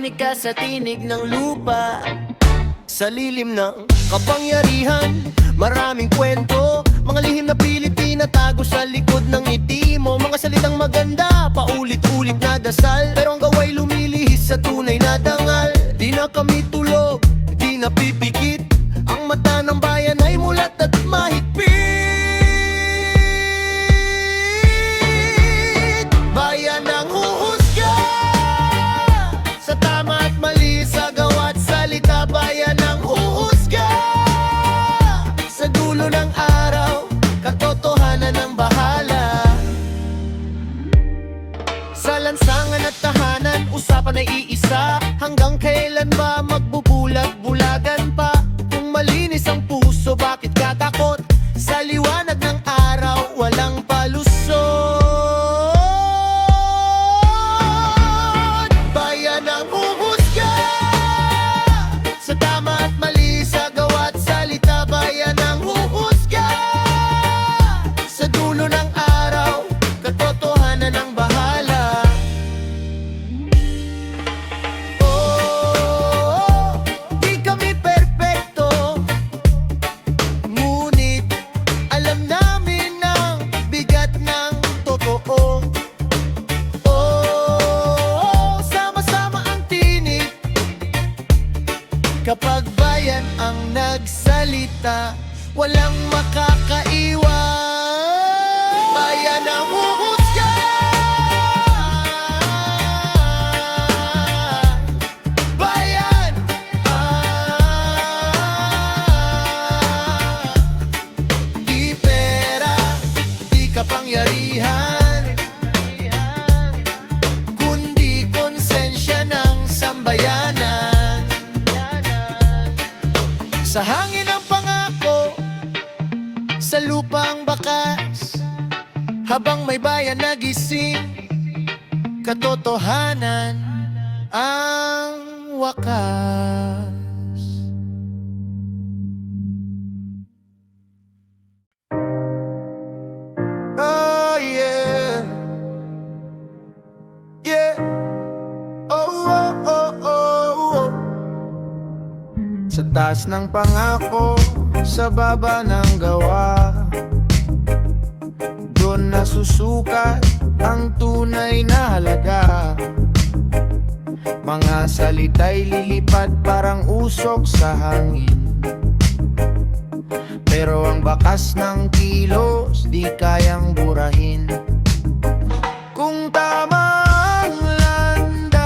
Marinig ka sa tinig ng lupa. Sa lilim ng kapangyarihan, maraming kwento, mga lihim na Pilipina tago sa likod ng ngiti mo. Mga salitang maganda, paulit-ulit na dasal, pero ang gawa'y lumilihis sa tunay na dangal. Di na kami tulog, di na pipikit, ang mata ng bayan ay mulat at mahigpit. Bayan ang huhusga sa tama at mali, sa gawa't salita. Bayan ang huhusga sa dulo ng araw, katotohanan ang bahala. Sa lansangan at tahanan, usapan ay iisa. Hanggang kailan ba magbubulag-bulagan pa? Kung malinis ang puso, bakit katakot? Sa liwanag ng araw, walang palusot. Bayan ang huhusga sa tama at mali, sa gawa't salita. Bayan ang huhusga sa dulo ng araw, katotohanan ang bahala. Oh, di kami perpekto, ngunit alam namin ang bigat ng totoo. Oh, sama-sama ang tinig kapag bayan ang nagsalita, walang makakaiwan. Bayan ang huhusga, bayan, di pera, di kapangyarihan, kundi konsensya ng sambayanan. Sa hangin ang pangako, sa lupang bakas, habang may bayan nagising, katotohanan ang wakas. Oh yeah, yeah, oh oh oh oh oh. Sa taas ng pangako, sa baba ng gawa, doon nasusukat ang tunay na halaga. Mga salita'y lilipad parang usok sa hangin, pero ang bakas ng kilos di kayang burahin. Kung tama ang landas,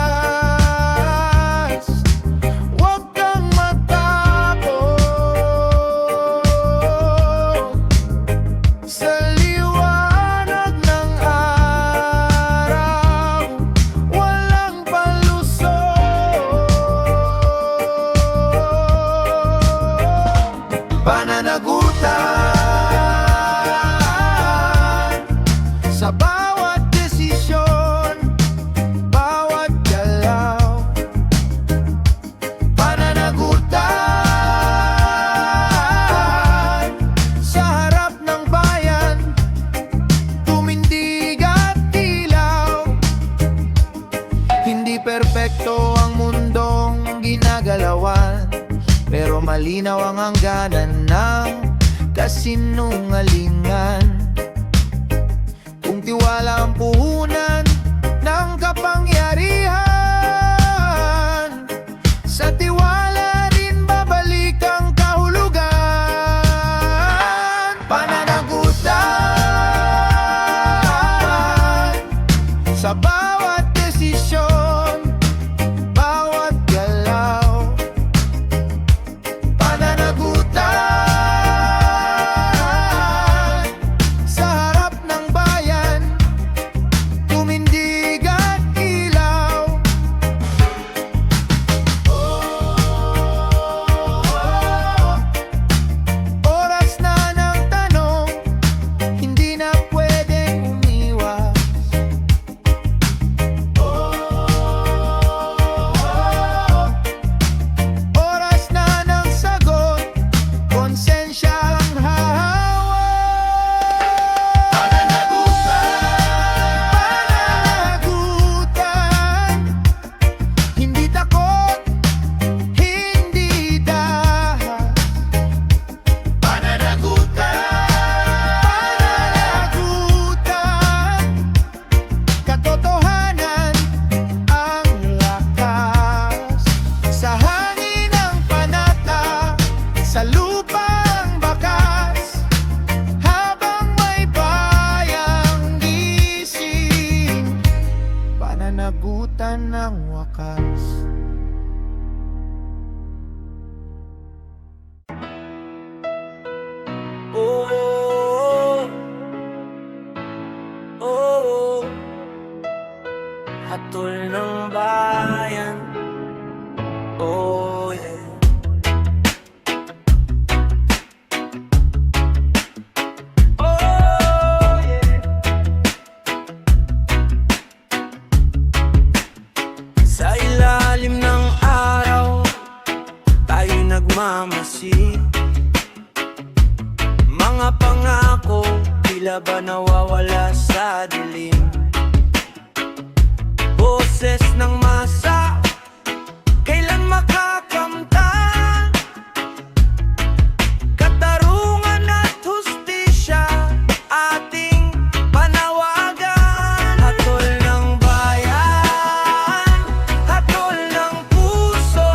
huwag kang matakot. Sa liwanag ng araw, walang palusot. Pananagutan sa bawat desisyon, bawat galaw. Pananagutan sa harap ng bayan, tumindig at tilaw. Hindi perpekto ang mundong ginagalawan, pero malinaw ang hangganan ng kasinungalingan. Kung tiwala ang puhunan ng kapangyarihan, sa tiwala rin babalik ang kahulugan. Pananagutan sa bawat desisyon, bawat galaw. Pananagutan sa harap ng bayan, hatol ng bayan. Oh yeah. Oh yeah. Sa ilalim ng araw tayo'y nagmamasid. Mga pangako tila ba nawawala sa dilim. Boses ng masa, kailan makakamtan? Katarungan at hustisya, ating panawagan. Hatol ng bayan, hatol ng puso.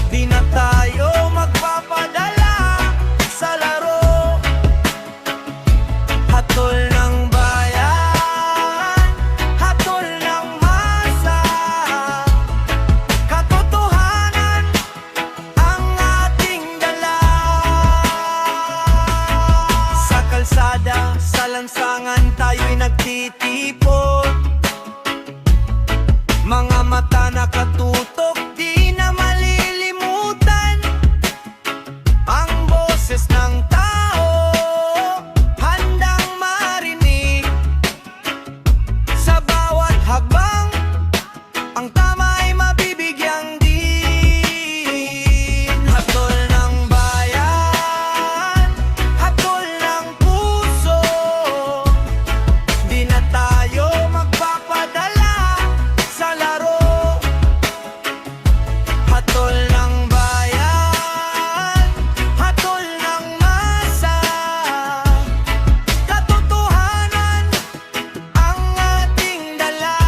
Di na tayo magpapadala sa laro. Hatol ng bayan, hatol ng masa. Katotohanan ang ating dala. Sa kalsada, sa lansangan tayo'y nagtitipon. Mga mata nakatutok, di na malilimutan ang boses ng tao, handang marinig. Sa bawat hakbang, ang tama ay mabibigyang din. Hatol ng bayan, hatol ng puso. Di na tayo magpapadala sa laro. Hatol ng bayan, hatol ng masa. Katotohanan ang ating dala.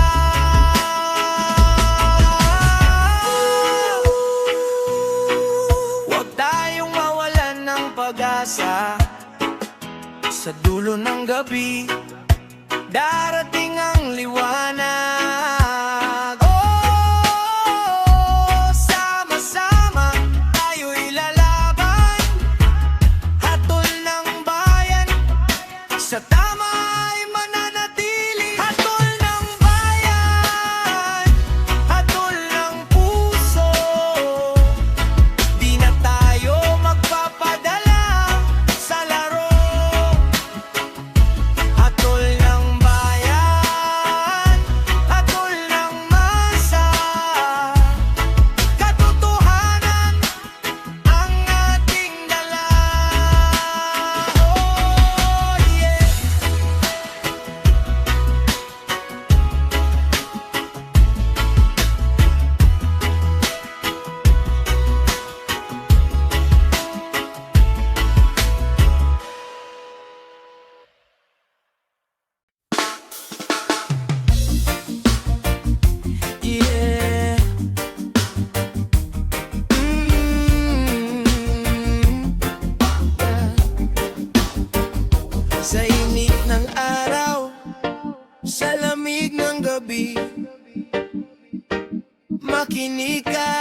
Huwag tayong mawalan ng pag-asa. Sa dulo ng gabi, darating ang liwanag. Oh, sama-sama tayo'y lalaban. Hatol ng bayan, sa tama ay mananatili. Hatol ng bayan, hatol ng puso. Di na tayo magpapadala sa laro. Hatol ng bayan, hatol ng masa. Katotohanan ang ating dala. Oh yeah. Yeah. Sa init ng araw, sa lamig ng gabi, makinig ka.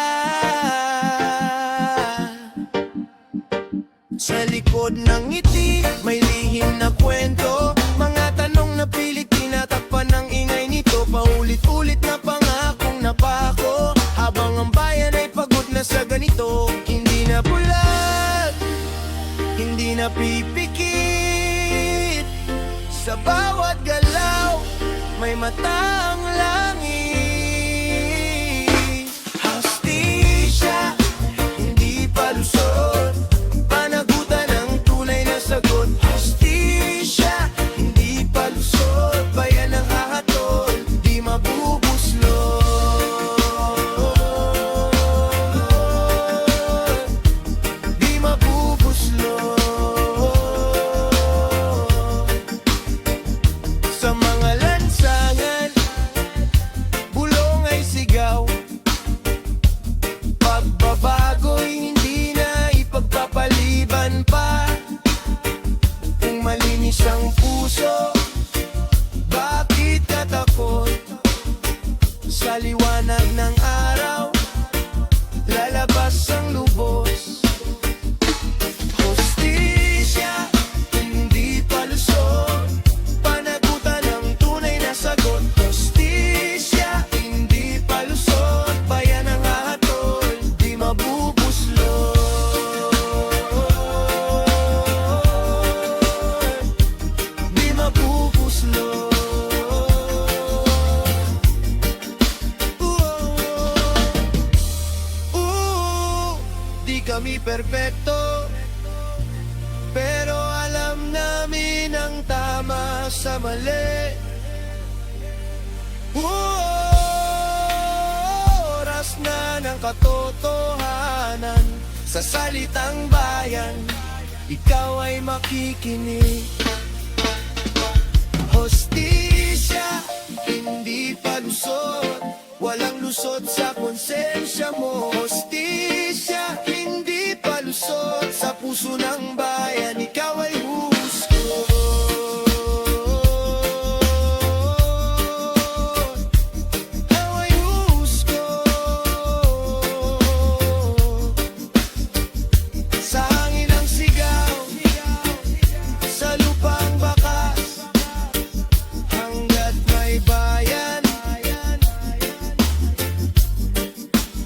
Sa likod ng ngiti, may lihim na kwento. Mga tanong na pilit tinatakpan ng ingay nito. Paulit-ulit na pangakong napako. Habang ang bayan ay pagod na sa ganito. Hindi na bulag, hindi na pipikit. Sa bawat galaw, may mata ang langit. Hustisya, hindi palusot. Panagutan ang tunay na sagot. Hustisya, hindi palusot. Bayan ang hahatol, di mabubuslot. Di mabubuslot. Sa mga lansangan, perpekto, pero alam namin ang tama sa mali. Oras na ng katotohanan, sa salitang bayan, ikaw ay makikinig. Hostisya, hindi palusot, walang lusot sa konsensya mo. Hostisya, hindi palusot sa puso ng bayan, ikaw ay husto. Ikaw ay husto. Sa hangin ang sigaw, sa lupang bakas, hanggat may bayan,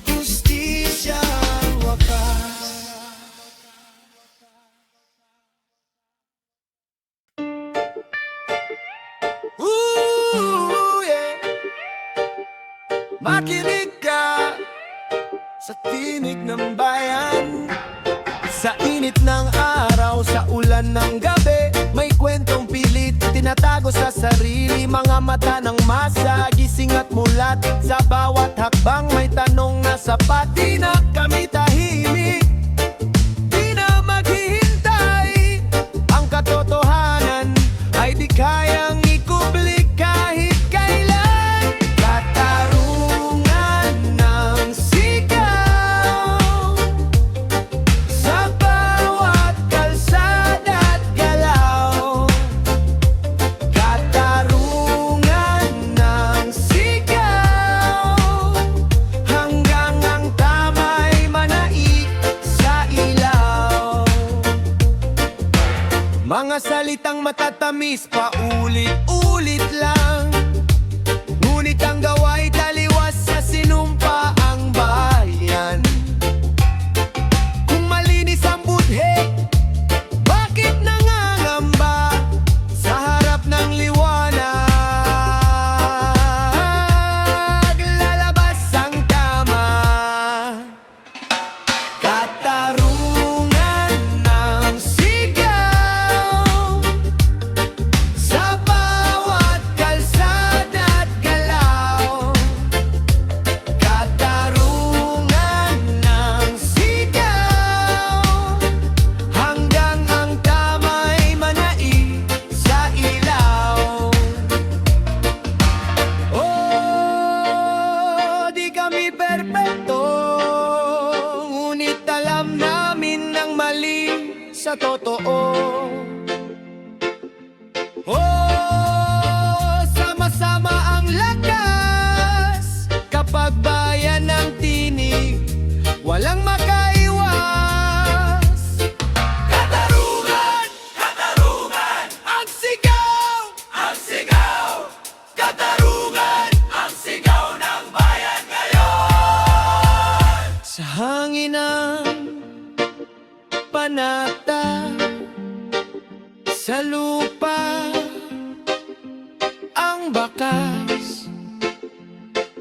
justisya ang wakas. Yeah. Makinig ka sa tinig ng bayan. Sa init ng araw, sa ulan ng gabi, may kwentong pilit tinatago sa sarili. Mga mata ng masa, gising at mulat. Sa bawat hakbang may tanong na sapat. Di na kami tahimik, di na maghihintay. Ang katotohanan ay di kayang ikubli kahit kailan. Katarungan ng sigaw, sa bawat kalsada at galaw. Katarungan ng sigaw, hanggang ang tama'y manaig sa ilaw. Mga salitang matatamis, paulit-ulit lang, ngunit ang gawa'y taliwas sa sinumpaang bayan. Kung malinis ang budhe, bakit nangangamba sa harap ng liwanag? Lalabas ang tama. Katarungan ng sigaw, sa bawat kalsada at galaw. Katarungan ng sigaw, hanggang ang tama'y manaig sa ilaw. Oh, di kami perpekto, ngunit alam namin ang mali sa totoo. Oh, sama-sama ang lakas, kapag bayan ng tinig, walang makaiwas. Katarungan! Katarungan! Ang sigaw! Ang sigaw! Katarungan! Ang sigaw ng bayan ngayon! Sa hangin ang panata, sa lupa ang bakas,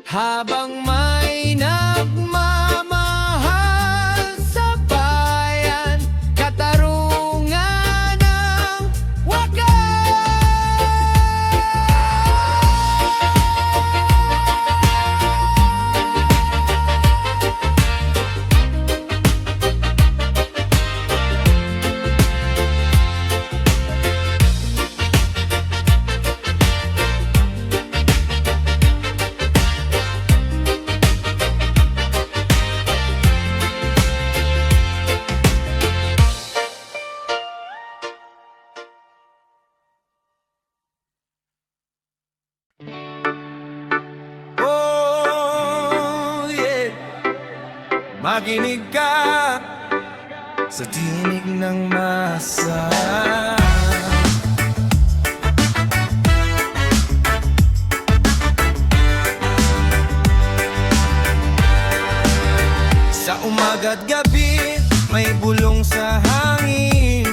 habang may nagmamahal sa bayan. Katarungan ang wakas. Oh, yeah. Makinig ka sa tinig ng masa. Sa umaga't gabi, may bulong sa hangin,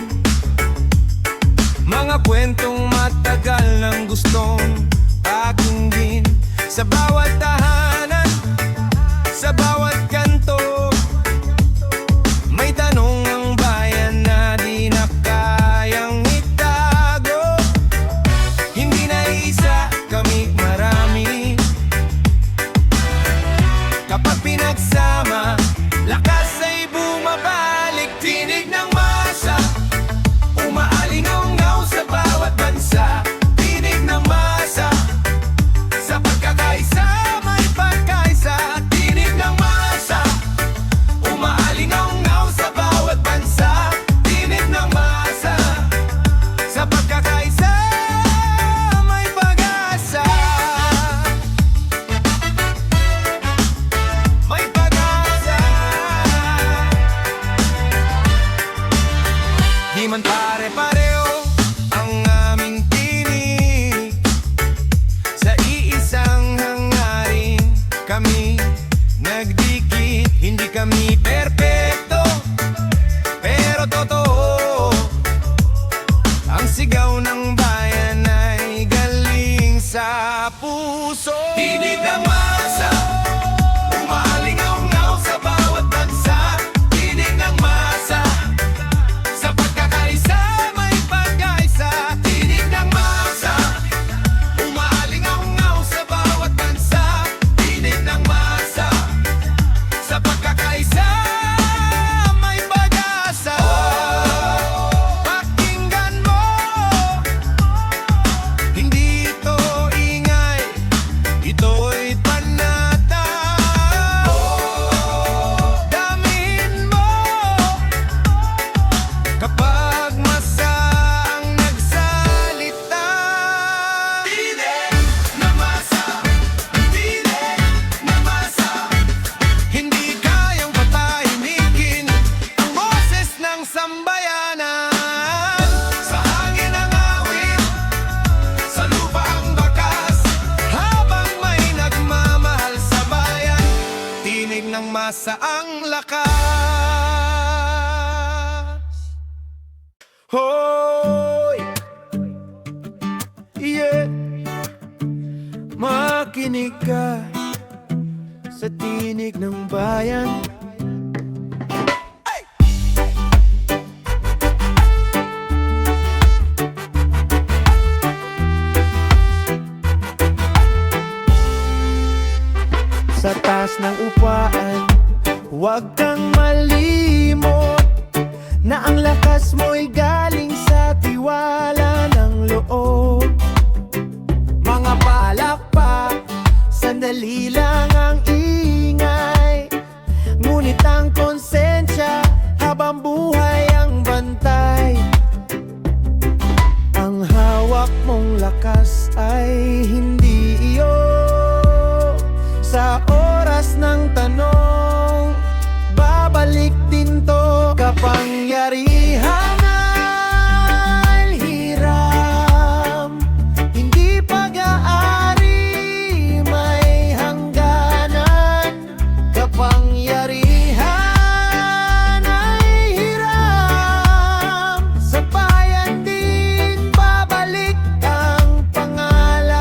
mga kwentong matagal nang gustong pakinggan. Sa bawat tahanan, sa bawat kanto, may tanong Pare-pareho ang aming tinig, sa iisang hangarin kami nagdikit. Hindi kami perpekto, pero totoo, ang sigaw ng bayan ay galing sa puso. Tinig ng masa, umaalingaw-ngaw sa bawat bansa. Tinig ng masa, sa pagkakaisa may pagkaisa. Tinig ng masa, umaalingaw-ngaw sa bawat bansa. Tinig ng masa, sa pagkakaisa may pag-asa. Pakinggan mo, hindi ito ingay, ito'y panata. Damin mo kapag masa ang nagsalita. Tinig na masa, tinig na masa, hindi kayang patahimikin ang boses ng sambayanan. Sa hangin ang awit, sa lupa ang bakas, habang may nagmamahal sa bayan, tinig ng masa ang lakas. Hoy! Yeah! Makinig ka sa tinig ng bayan. Sa taas ng upaan, huwag kang malimot na ang lakas mo'y galing sa tiwala ng loob. Mga palakpak, sandali lang ang ingay, ngunit ang konsensya habang buhay ang bantay. Ang hawak mong lakas ay hindi iyo. Sa oras ng tanong, babalik din to. Kapangyarihan ay hiram, hindi pag-aari, may hangganan. Kapangyarihan ay hiram, sa bayan din babalik ang pangalan.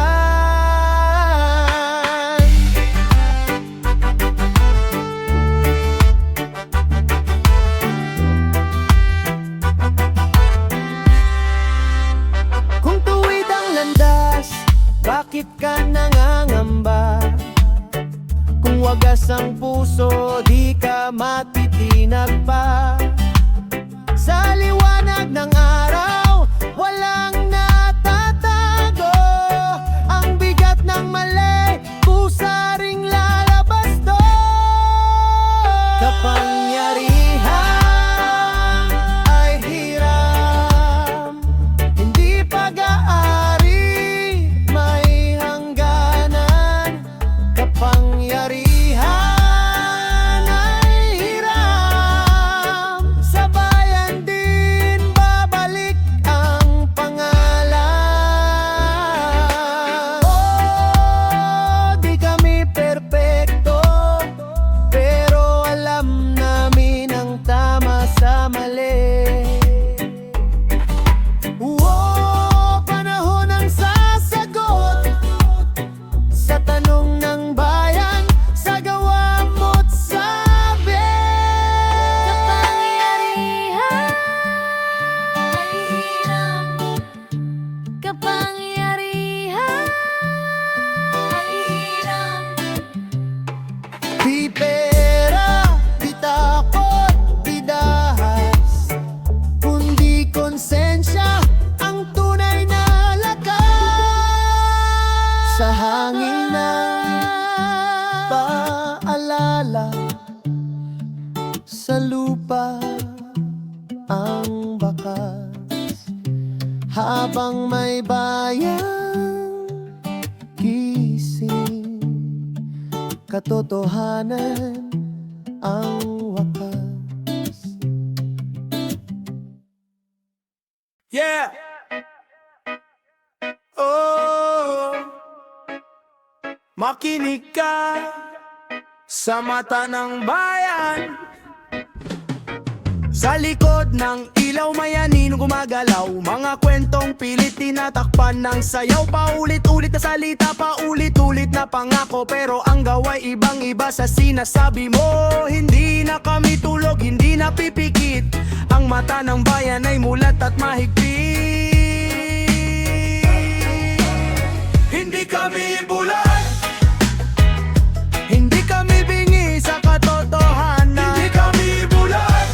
Kung tuwid ang landas, bakit ka nangangamba? Kung wagas ang puso, di ka matitinag pa. Sa liwanag ng araw, walang natatago. Ang bigat ng mali, pusa ring lalabas doon. Kapangyarihan ay hiram, hindi pag-aari, may hangganan. Kapangyarihan ay hiram, sa bayan din babalik ang pangalan. Oh, di kami perpekto, pero alam namin ang tama sa mali. Panahon ang sasagot sa tanong ng bayan, sa gawa mo't sabi. Kapangyarihan ay hiram, kapangyarihan ay hiram. Di pera, di takot, di dahas, kundi konsensya ang tunay na lakas. Sa hangin ng paalala, sa lupa ang bakas, habang may bayang gising, katotohanan ang wakas. Yeah. Oh, makinig ka sa mata ng bayan. Sa likod ng ilaw may anino gumagalaw, mga kwentong pilit tinatakpan ng sayaw. Paulit-ulit na salita, paulit-ulit na pangako, pero ang gawa'y ibang-iba sa sinasabi mo. Hindi na kami tulog, hindi na pipikit, ang mata ng bayan ay mulat at mahigpit. Hindi kami bulag, hindi kami bingi sa katotohanan. Hindi kami bulag,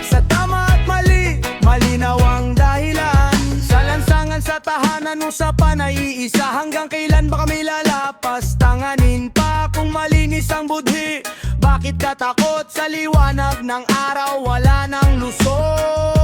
sa tama at mali, malinaw ang dahilan. Sa lansangan, sa tahanan, usapan ay iisa. Hanggang kailan ba kami lalapas? Tanganin pa kung malinis ang budhi. Bakit ka takot sa liwanag ng araw? Wala nang lusot.